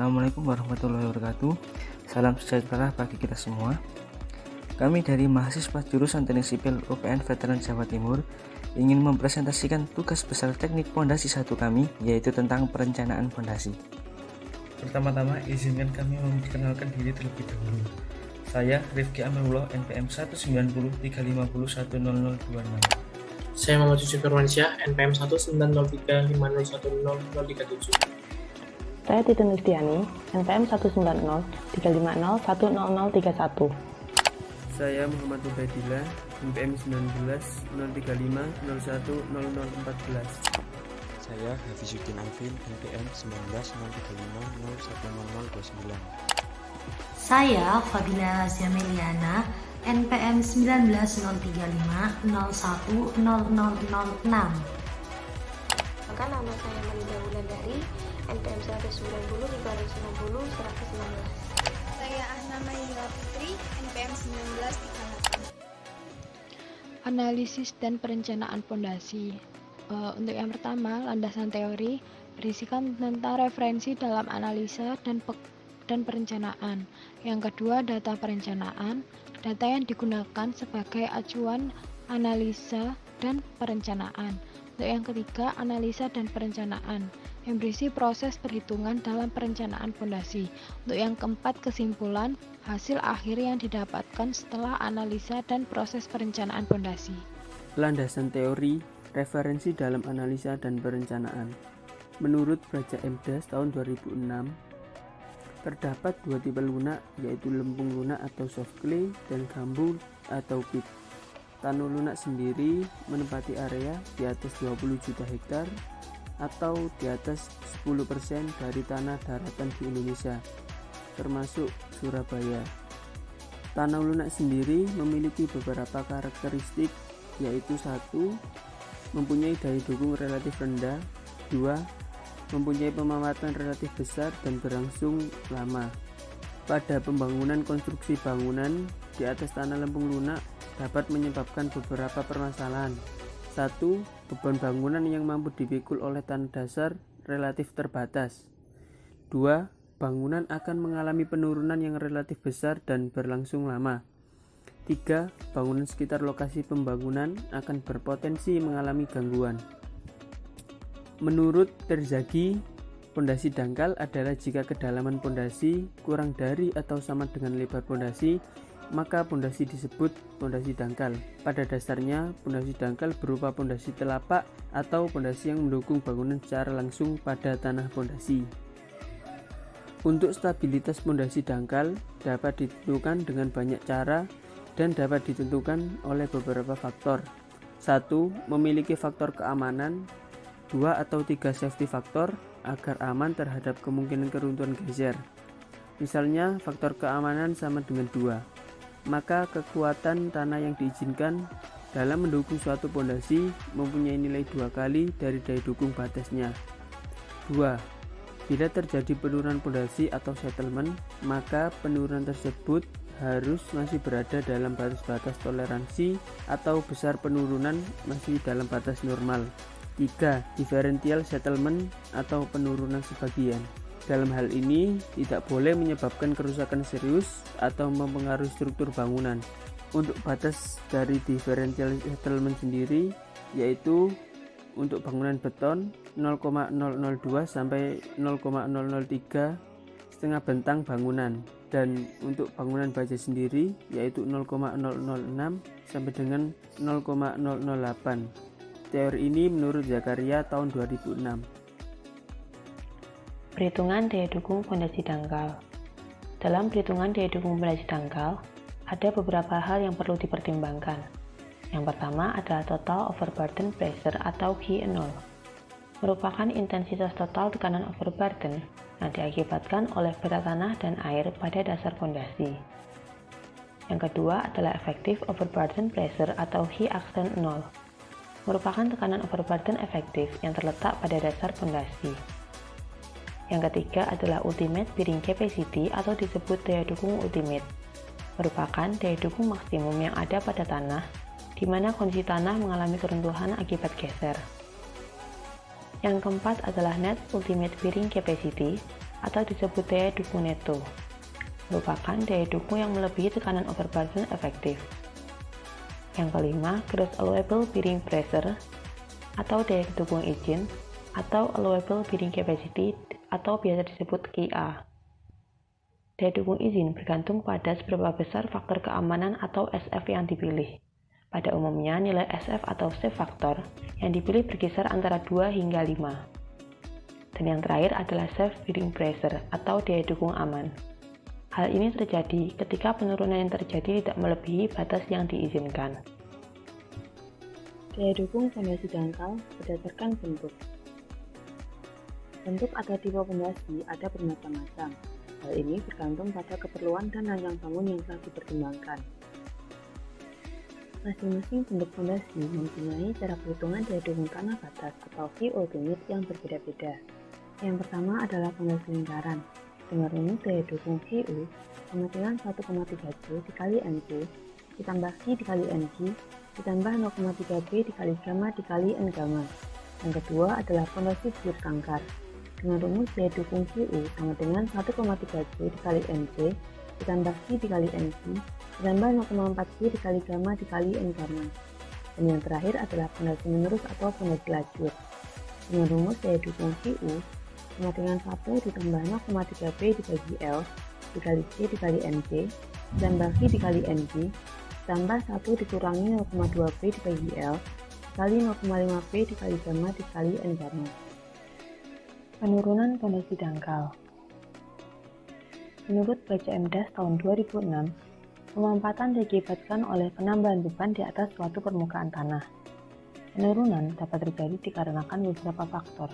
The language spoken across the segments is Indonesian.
Assalamualaikum warahmatullahi wabarakatuh. Salam sejahtera bagi kita semua. Kami dari mahasiswa jurusan Teknik Sipil UPN Veteran Jawa Timur ingin mempresentasikan tugas besar teknik pondasi 1 kami, yaitu tentang perencanaan pondasi. Pertama-tama izinkan kami memperkenalkan diri terlebih dahulu. Saya Rifki Amirullah, NPM 19035010026. Saya Muhammad Yusuf Firmansyah, NPM 19035010037. Saya Titin Listiani, NPM 19035010031. Saya Muhammad Ubaidillah, NPM 19 035 01 0014. Saya Hafizuddin Alvin, NPM 19 035 010029. Saya Fadila Zameliana, NPM 19 035 01 0006. Maka nama saya Melinda Wulandari, NPM 190 590 119. Saya Ahna Maila Putri, NPM 1938. Analisis dan perencanaan pondasi. Untuk yang pertama, landasan teori berisikan tentang referensi dalam analisa dan perencanaan. Yang kedua, data perencanaan, data yang digunakan sebagai acuan analisa dan perencanaan. Untuk yang ketiga, analisa dan perencanaan yang berisi proses perhitungan dalam perencanaan pondasi. Untuk yang keempat, kesimpulan hasil akhir yang didapatkan setelah analisa dan proses perencanaan pondasi. Landasan teori, referensi dalam analisa dan perencanaan. Menurut Braja Emdas tahun 2006, terdapat dua tipe lunak, yaitu lempung lunak atau soft clay dan gambut atau pit. Tanah lunak sendiri menempati area di atas 20 juta hektar atau di atas 10% dari tanah daratan di Indonesia, termasuk Surabaya. Tanah lunak sendiri memiliki beberapa karakteristik, yaitu 1. Mempunyai daya dukung relatif rendah. 2. Mempunyai pemamatan relatif besar dan berlangsung lama. Pada pembangunan konstruksi bangunan di atas tanah lempung lunak dapat menyebabkan beberapa permasalahan. 1. Beban bangunan yang mampu dipikul oleh tanah dasar relatif terbatas. 2. Bangunan akan mengalami penurunan yang relatif besar dan berlangsung lama. 3. Bangunan sekitar lokasi pembangunan akan berpotensi mengalami gangguan. Menurut Terzaghi, pondasi dangkal adalah jika kedalaman pondasi kurang dari atau sama dengan lebar pondasi, maka pondasi disebut pondasi dangkal. Pada dasarnya, pondasi dangkal berupa pondasi telapak atau pondasi yang mendukung bangunan secara langsung pada tanah pondasi. Untuk stabilitas pondasi dangkal dapat ditentukan dengan banyak cara dan dapat ditentukan oleh beberapa faktor. 1. Memiliki faktor keamanan. 2 atau 3 safety faktor agar aman terhadap kemungkinan keruntuhan geser. Misalnya faktor keamanan sama dengan 2, maka kekuatan tanah yang diizinkan dalam mendukung suatu pondasi mempunyai nilai 2 kali dari daya dukung batasnya. 2. Bila terjadi penurunan pondasi atau settlement, maka penurunan tersebut harus masih berada dalam batas-batas toleransi atau besar penurunan masih dalam batas normal. 3. Differential settlement atau penurunan sebagian. Dalam hal ini tidak boleh menyebabkan kerusakan serius atau mempengaruhi struktur bangunan. Untuk batas dari differential settlement sendiri yaitu untuk bangunan beton 0,002 sampai 0,003 setengah bentang bangunan, dan untuk bangunan baja sendiri yaitu 0,006 sampai dengan 0,008. Teori ini menurut Zakaria tahun 2006. Perhitungan daya dukung pondasi dangkal. Dalam perhitungan daya dukung pondasi dangkal, ada beberapa hal yang perlu dipertimbangkan. Yang pertama adalah total overburden pressure atau G0, merupakan intensitas total tekanan overburden yang diakibatkan oleh bata tanah dan air pada dasar pondasi. Yang kedua adalah effective overburden pressure atau H-action 0, merupakan tekanan overburden efektif yang terletak pada dasar pondasi. Yang ketiga adalah ultimate bearing capacity atau disebut daya dukung ultimate, merupakan daya dukung maksimum yang ada pada tanah di mana kondisi tanah mengalami keruntuhan akibat geser. Yang keempat adalah net ultimate bearing capacity atau disebut daya dukung neto, merupakan daya dukung yang melebihi tekanan overburden efektif. Yang kelima, gross allowable bearing pressure atau daya dukung izin atau allowable bearing capacity atau biasa disebut KA. Daya dukung izin bergantung pada seberapa besar faktor keamanan atau SF yang dipilih. Pada umumnya, nilai SF atau safe factor yang dipilih berkisar antara 2 hingga 5. Dan yang terakhir adalah safe bearing pressure atau daya dukung aman. Hal ini terjadi ketika penurunan yang terjadi tidak melebihi batas yang diizinkan. Daya dukung fondasi dangkal berdasarkan bentuk. Bentuk atau tipe fondasi ada bermacam-macam. Hal ini bergantung pada keperluan dan rancang bangun yang telah dipertimbangkan. Masing-masing bentuk fondasi mempunyai cara perhitungan daya dukung tanah batas atau VO limit yang berbeda-beda. Yang pertama adalah fondasi lingkaran. Dengan rumus daya dukung VU sama dengan 1,3J dikali NC ditambah Q dikali NG ditambah 0,3B dikali gamma dikali N gamma. Yang kedua adalah fondasi bujur sangkar. Dengan rumus daya dukung VU sama dengan 1,3J dikali NC ditambah Q dikali NC ditambah 0,4J dikali gamma dikali N gamma. Dan yang terakhir adalah fondasi menerus atau fondasi lajur. Dengan rumus daya dukung VU sama dengan 1 ditambah 0,3B dibagi L dikali C dikali NC ditambah V dikali NG ditambah 1 dikurangi 0,2B dibagi L dikali 0,5B dikali gamma dikali N gamma. Penurunan fondasi dangkal. Menurut BCMDAS tahun 2006, pemampatan diakibatkan oleh penambahan beban di atas suatu permukaan tanah. Penurunan dapat terjadi dikarenakan beberapa faktor.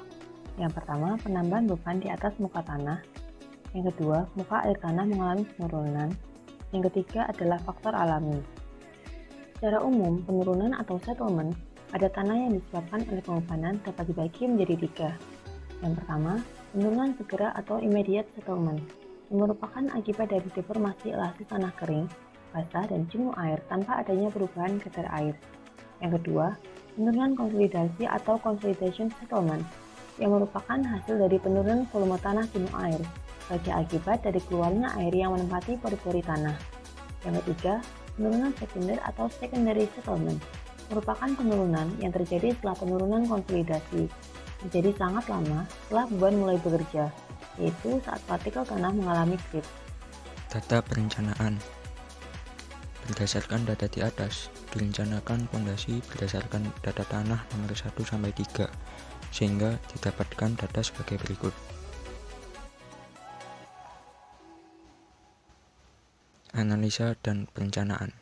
Yang pertama, penambahan beban di atas muka tanah. Yang kedua, muka air tanah mengalami penurunan. Yang ketiga adalah faktor alami. Secara umum, penurunan atau settlement pada tanah yang disebabkan oleh pembebanan dapat dibagi menjadi 3. Yang pertama, penurunan segera atau immediate settlement, yang merupakan akibat dari deformasi elastis tanah kering, basah, dan jenuh air tanpa adanya perubahan kadar air. Yang kedua, penurunan konsolidasi atau consolidation settlement, yang merupakan hasil dari penurunan volume tanah jenuh air sebagai akibat dari keluarnya air yang menempati pori-pori tanah. Yang ketiga, penurunan sekunder atau secondary settlement, merupakan penurunan yang terjadi setelah penurunan konsolidasi, terjadi sangat lama setelah beban mulai bekerja, yaitu saat partikel tanah mengalami creep. Data perencanaan. Berdasarkan data di atas, direncanakan fondasi berdasarkan data tanah nomor 1-3, sehingga didapatkan data sebagai berikut. Analisa dan perencanaan.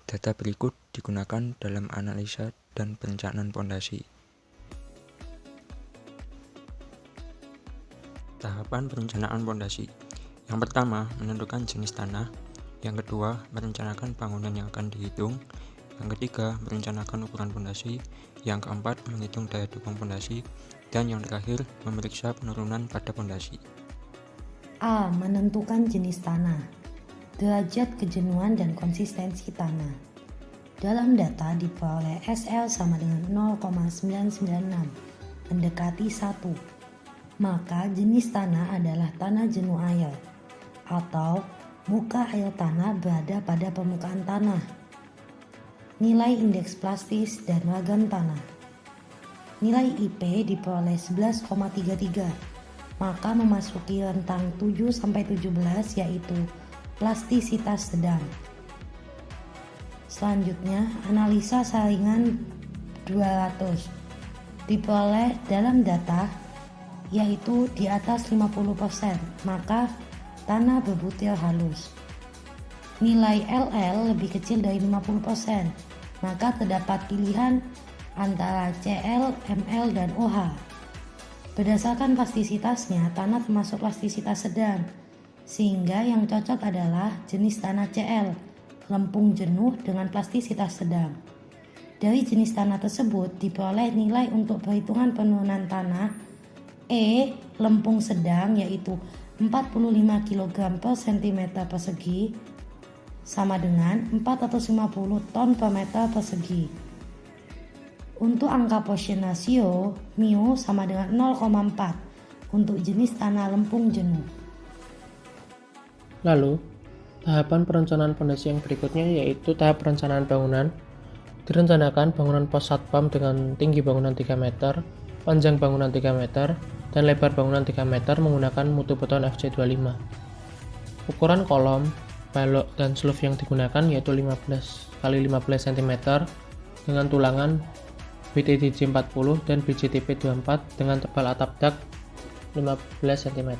Data berikut digunakan dalam analisa dan perencanaan fondasi. Tahapan perencanaan fondasi. Yang pertama, menentukan jenis tanah. Yang kedua, merencanakan bangunan yang akan dihitung. Yang ketiga, merencanakan ukuran fondasi. Yang keempat, menghitung daya dukung fondasi. Dan yang terakhir, memeriksa penurunan pada fondasi. A. Menentukan jenis tanah, derajat kejenuhan dan konsistensi tanah. Dalam data diperoleh SL sama dengan 0,996 mendekati 1. Maka jenis tanah adalah tanah jenuh air atau muka air tanah berada pada permukaan tanah. Nilai indeks plastis dan ragam tanah. Nilai IP diperoleh 11,33, maka memasuki rentang 7-17 yaitu plastisitas sedang. Selanjutnya, analisa saringan 200 diperoleh dalam data yaitu di atas 50%, maka tanah berbutir halus. Nilai LL lebih kecil dari 50%, maka terdapat pilihan antara CL, ML, dan OH. Berdasarkan plastisitasnya, tanah termasuk plastisitas sedang, sehingga yang cocok adalah jenis tanah CL, lempung jenuh dengan plastisitas sedang. Dari jenis tanah tersebut diperoleh nilai untuk perhitungan penurunan tanah E, lempung sedang yaitu 45 kg per cm persegi sama dengan 450 ton per meter persegi. Untuk angka Poisson ratio, μ sama dengan 0,4 untuk jenis tanah lempung jenuh. Lalu, tahapan perencanaan pondasi yang berikutnya yaitu tahap perencanaan bangunan. Direncanakan bangunan pos satpam dengan tinggi bangunan 3 meter, panjang bangunan 3 meter, dan lebar bangunan 3 meter menggunakan mutu beton FC25. Ukuran kolom, balok, dan sloof yang digunakan yaitu 15 x 15 cm dengan tulangan BTDJ 40 dan BJTP 24 dengan tebal atap dak 15 cm.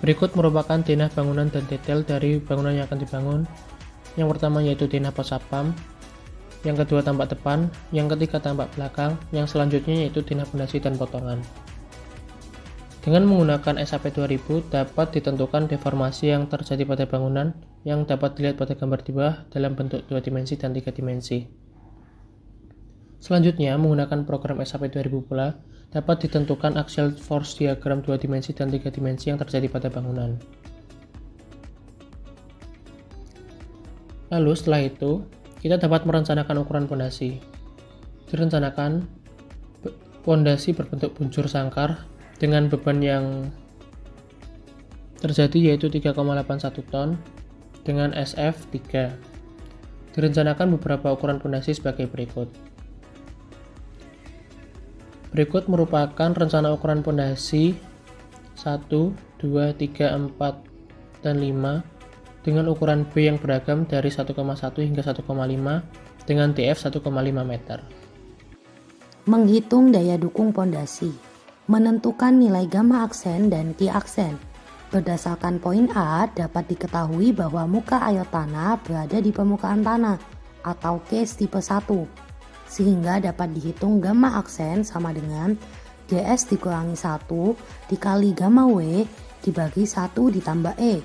Berikut merupakan denah bangunan dan detail dari bangunan yang akan dibangun. Yang pertama yaitu denah pos satpam, yang kedua tampak depan, yang ketiga tampak belakang, yang selanjutnya yaitu denah pondasi dan potongan. Dengan menggunakan SAP 2000 dapat ditentukan deformasi yang terjadi pada bangunan yang dapat dilihat pada gambar di bawah dalam bentuk 2 dimensi dan 3 dimensi. Selanjutnya, menggunakan program SAP 2000 pula dapat ditentukan axial force diagram 2 dimensi dan 3 dimensi yang terjadi pada bangunan. Lalu setelah itu, kita dapat merencanakan ukuran pondasi. Direncanakan pondasi berbentuk buncur sangkar dengan beban yang terjadi yaitu 3,81 ton dengan SF 3. Direncanakan beberapa ukuran pondasi sebagai berikut. Berikut merupakan rencana ukuran pondasi 1, 2, 3, 4, dan 5 dengan ukuran B yang beragam dari 1,1 hingga 1,5 dengan TF 1,5 meter. Menghitung daya dukung pondasi. Menentukan nilai gamma aksen dan ki aksen. Berdasarkan poin A, dapat diketahui bahwa muka air tanah berada di permukaan tanah atau case tipe 1, sehingga dapat dihitung gamma aksen sama dengan GS dikurangi 1 dikali gamma W dibagi 1 ditambah E,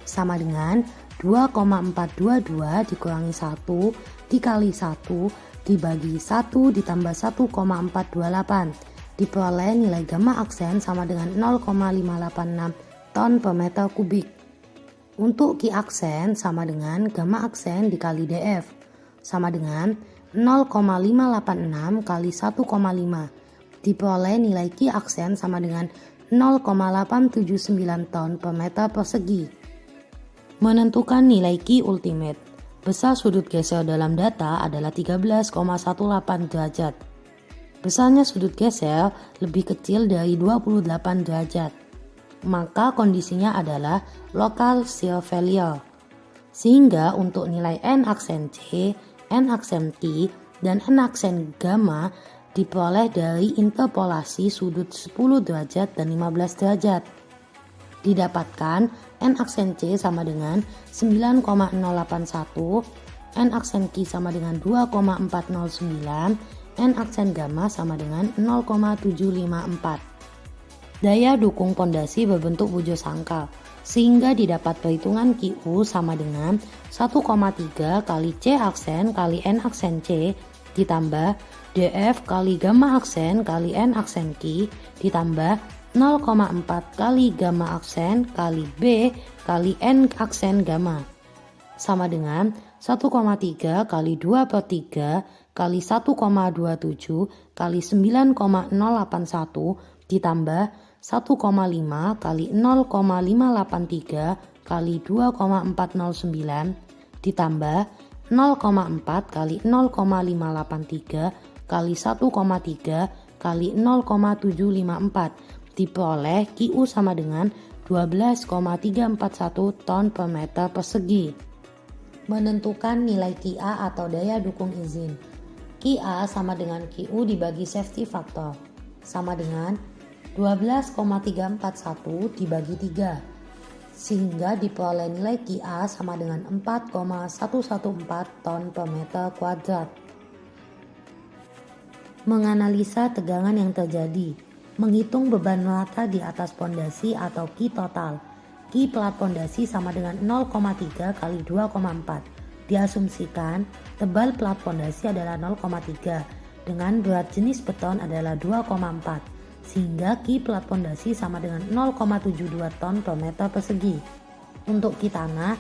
sama dengan 2,422 dikurangi 1 dikali 1 dibagi 1 ditambah 1,428. Diperoleh nilai gamma aksen sama dengan 0,586 ton per meter kubik. Untuk ki aksen sama dengan gamma aksen dikali DF sama dengan 0,586 kali 1,5. Diperoleh nilai ki aksen sama dengan 0,879 ton per meter persegi. Menentukan nilai ki ultimate. Besar sudut geser dalam data adalah 13,18 derajat. Besarnya sudut geser lebih kecil dari 28 derajat, maka kondisinya adalah local shear failure. Sehingga untuk nilai N aksen C, N aksen T, dan N aksen gamma diperoleh dari interpolasi sudut 10 derajat dan 15 derajat. Didapatkan N aksen C sama dengan 9,081, N aksen Q sama dengan 2,409, N aksen gamma sama dengan 0,754. Daya dukung pondasi berbentuk bujur sangkar, sehingga didapat perhitungan QU sama dengan 1,3 kali C aksen kali N aksen C ditambah DF kali gamma aksen kali N aksen Q ditambah 0,4 kali gamma aksen kali B kali N aksen gamma sama dengan 1,3 kali 2/3 kali 1,27 kali 9,081 ditambah 1,5 kali 0,583 kali 2,409 ditambah 0,4 kali 0,583 kali 1,3 kali 0,754 diperoleh QU sama dengan 12,341 ton per meter persegi. Menentukan nilai QA atau daya dukung izin. QA sama dengan QU dibagi safety factor sama dengan 12,341 dibagi 3, sehingga diperoleh nilai QA sama dengan 4,114 ton per meter kuadrat. Menganalisa tegangan yang terjadi. Menghitung beban rata di atas pondasi atau Ki total. Ki pelat pondasi sama dengan 0,3 kali 2,4. Diasumsikan tebal pelat pondasi adalah 0,3 dengan berat jenis beton adalah 2,4 sehingga Ki pelat pondasi sama dengan 0,72 ton per meter persegi. Untuk Ki tanah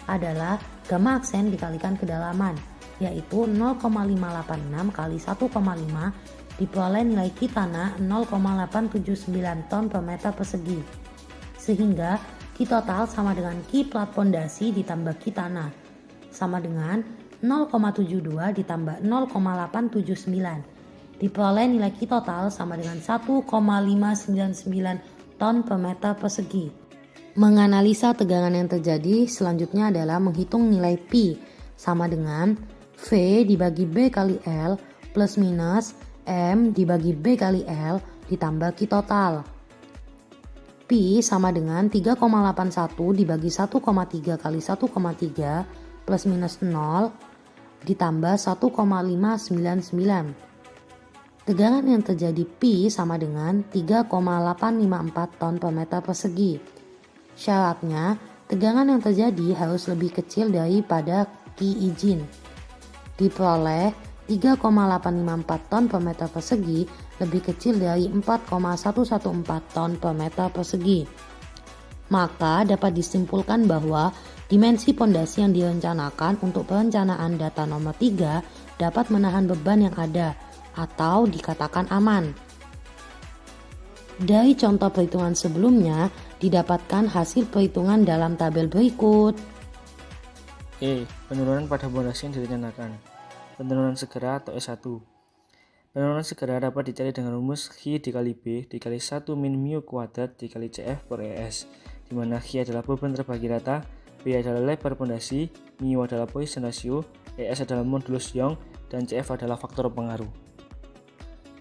adalah gamma aksen dikalikan kedalaman yaitu 0,586 kali 1,5 diperoleh nilai Ki tanah 0,879 ton per meter persegi. Sehingga Ki total sama dengan Ki plat pondasi ditambah Ki tanah, sama dengan 0,72 ditambah 0,879. Diperoleh nilai Ki total sama dengan 1,599 ton per meter persegi. Menganalisa tegangan yang terjadi selanjutnya adalah menghitung nilai Pi sama dengan V dibagi B kali L plus minus M dibagi B kali L ditambah Ki total. Pi sama dengan 3,81 dibagi 1,3 kali 1,3 plus minus 0 ditambah 1,599. Tegangan yang terjadi Pi sama dengan 3,854 ton per meter persegi. Syaratnya, tegangan yang terjadi harus lebih kecil daripada Ki izin. Diperoleh 3,854 ton per meter persegi lebih kecil dari 4,114 ton per meter persegi. Maka dapat disimpulkan bahwa dimensi pondasi yang direncanakan untuk perencanaan data nomor 3 dapat menahan beban yang ada atau dikatakan aman. Dari contoh perhitungan sebelumnya, didapatkan hasil perhitungan dalam tabel berikut. E. Penurunan pada pondasi yang direncanakan. Penurunan segera atau S1. Penurunan segera dapat dicari dengan rumus Chi dikali B dikali 1 min mu kuadrat dikali CF per ES, di mana Chi adalah beban terbagi rata, B adalah lebar pondasi, mu adalah Poisson ratio, ES adalah modulus Young, dan CF adalah faktor pengaruh.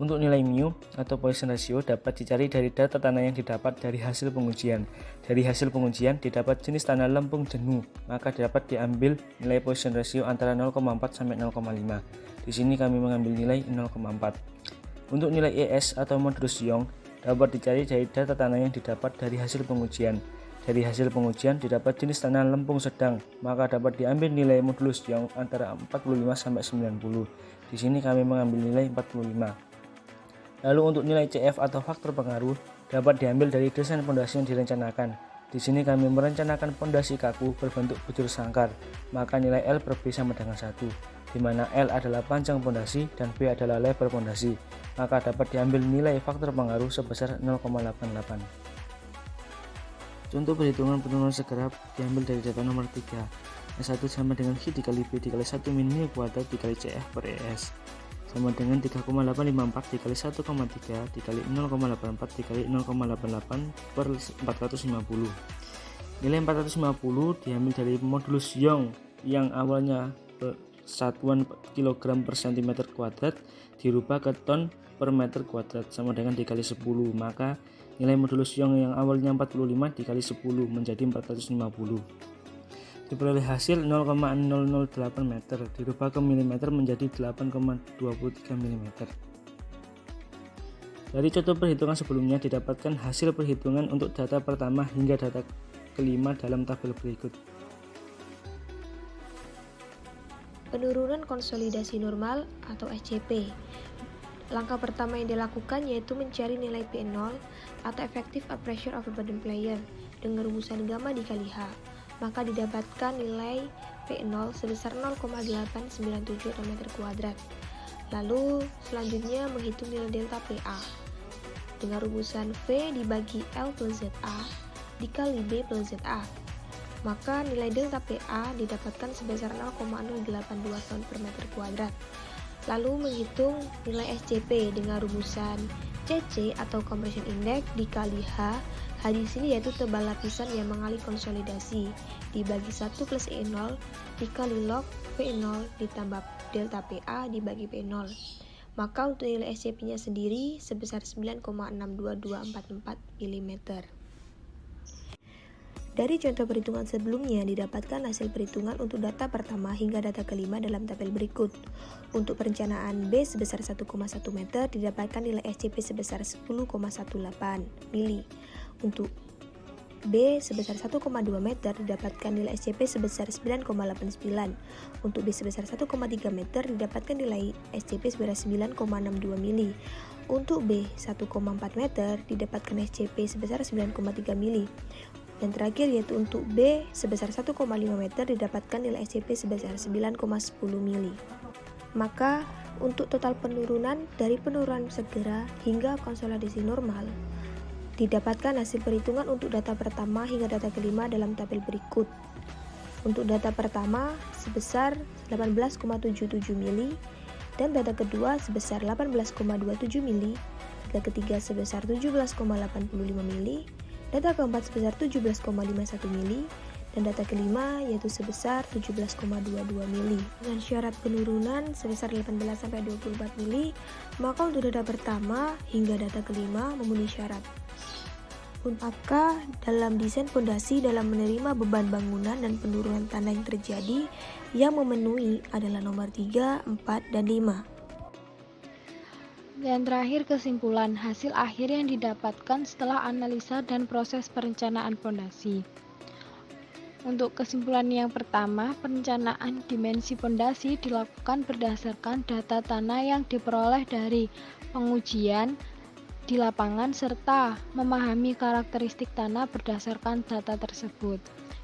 Untuk nilai mu atau Poisson ratio dapat dicari dari data tanah yang didapat dari hasil pengujian. Dari hasil pengujian didapat jenis tanah lempung jenuh, maka dapat diambil nilai Poisson ratio antara 0,4 sampai 0,5. Di sini kami mengambil nilai 0,4. Untuk nilai ES atau modulus Young dapat dicari dari data tanah yang didapat dari hasil pengujian. Dari hasil pengujian didapat jenis tanah lempung sedang, maka dapat diambil nilai modulus Young antara 45 sampai 90. Di sini kami mengambil nilai 45. Lalu untuk nilai CF atau faktor pengaruh dapat diambil dari desain pondasi yang direncanakan. Di sini kami merencanakan pondasi kaku berbentuk bujur sangkar, maka nilai L per B sama dengan 1, di mana L adalah panjang pondasi dan B adalah lebar pondasi, maka dapat diambil nilai faktor pengaruh sebesar 0,88. Contoh perhitungan penurunan segera diambil dari data nomor 3. S1 sama dengan Chi dikali B dikali 1 min mu kuadrat dikali CF per ES, sama dengan 3,854 dikali 1,3 dikali 0,84 dikali 0,88 per 450. Nilai 450 diambil dari modulus Young yang awalnya satuan kilogram per cm kuadrat dirubah ke ton per meter kuadrat sama dengan dikali 10, maka nilai modulus Young yang awalnya 45 dikali 10 menjadi 450. Diperoleh hasil 0,008 meter dirubah ke milimeter menjadi 8,23 mm. Dari contoh perhitungan sebelumnya didapatkan hasil perhitungan untuk data pertama hingga data kelima dalam tabel berikut. Penurunan konsolidasi normal atau SCP. Langkah pertama yang dilakukan yaitu mencari nilai P0 atau Effective Pressure Overburden Player dengan rumusan gamma dikali H. Maka didapatkan nilai P0 sebesar 0,897 m². Lalu selanjutnya menghitung nilai delta PA dengan rumusan V dibagi L plus ZA dikali B plus ZA. Maka nilai delta PA didapatkan sebesar 0,082 ton per meter kuadrat. Lalu menghitung nilai SCP dengan rumusan CC atau Compression Index dikali H. H di sini yaitu tebal lapisan yang mengalih konsolidasi dibagi 1 plus E0 dikali log V0 ditambah delta PA dibagi P0. Maka untuk nilai SCP-nya sendiri sebesar 9,62244 mm. Dari contoh perhitungan sebelumnya didapatkan hasil perhitungan untuk data pertama hingga data kelima dalam tabel berikut. Untuk perencanaan B sebesar 1,1 meter didapatkan nilai SCP sebesar 10,18 mili. Untuk B sebesar 1,2 meter didapatkan nilai SCP sebesar 9,89. Untuk B sebesar 1,3 meter didapatkan nilai SCP sebesar 9,62 mili. Untuk B 1,4 meter didapatkan SCP sebesar 9,3 mili. Dan terakhir yaitu untuk B sebesar 1,5 meter didapatkan nilai SCP sebesar 9,10 mili. Maka Untuk total penurunan dari penurunan segera hingga konsolidasi normal, didapatkan hasil perhitungan untuk data pertama hingga data kelima dalam tabel berikut. Untuk data pertama sebesar 18,77 mili, dan data kedua sebesar 18,27 mili, data ketiga sebesar 17,85 mili, data keempat sebesar 17,51 mili, dan data kelima yaitu sebesar 17,22 mili. Dengan syarat penurunan sebesar 18-24 mili, maka untuk data pertama hingga data kelima memenuhi syarat. Maka dalam desain pondasi dalam menerima beban bangunan dan penurunan tanah yang terjadi, yang memenuhi adalah nomor 3, 4, dan 5. Dan terakhir kesimpulan hasil akhir yang didapatkan setelah analisa dan proses perencanaan pondasi. Untuk kesimpulan yang pertama, perencanaan dimensi pondasi dilakukan berdasarkan data tanah yang diperoleh dari pengujian di lapangan serta memahami karakteristik tanah berdasarkan data tersebut.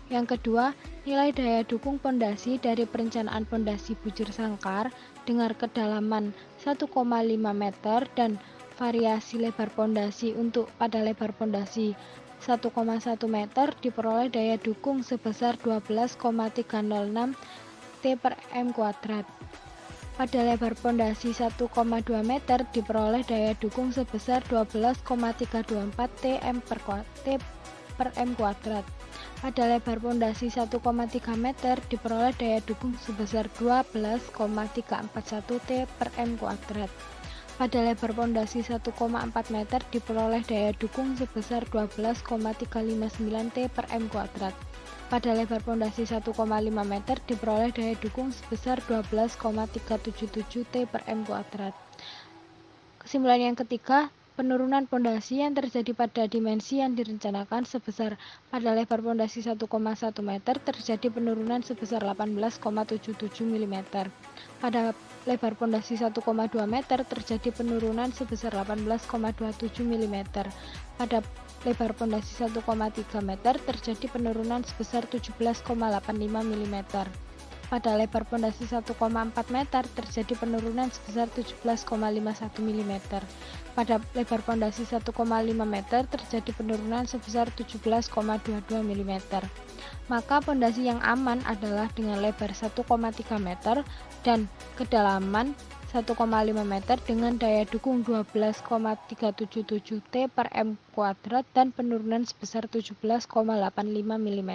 Yang kedua, nilai daya dukung pondasi dari perencanaan pondasi bujur sangkar dengan kedalaman 1,5 meter dan variasi lebar pondasi untuk pada lebar pondasi 1,1 meter diperoleh daya dukung sebesar 12,306 T per M kuadrat. Pada lebar pondasi 1,2 meter diperoleh daya dukung sebesar 12,324 T per M kuadrat. Pada lebar pondasi 1,3 meter diperoleh daya dukung sebesar 12,341 T per M kuadrat. Pada lebar pondasi 1,4 meter diperoleh daya dukung sebesar 12,359 T per M kuadrat. Pada lebar pondasi 1,5 meter diperoleh daya dukung sebesar 12,377 T per M kuadrat. Kesimpulan yang ketiga, penurunan pondasi yang terjadi pada dimensi yang direncanakan sebesar pada lebar pondasi 1,1 meter terjadi penurunan sebesar 18,77 mm. Pada lebar pondasi 1,2 meter terjadi penurunan sebesar 18,27 mm. Pada lebar pondasi 1,3 meter terjadi penurunan sebesar 17,85 mm. Pada lebar pondasi 1,4 meter terjadi penurunan sebesar 17,51 mm. Pada lebar pondasi 1,5 meter terjadi penurunan sebesar 17,22 mm. Maka pondasi yang aman adalah dengan lebar 1,3 meter dan kedalaman 1,5 meter dengan daya dukung 12,377 T per M kuadrat dan penurunan sebesar 17,85 mm.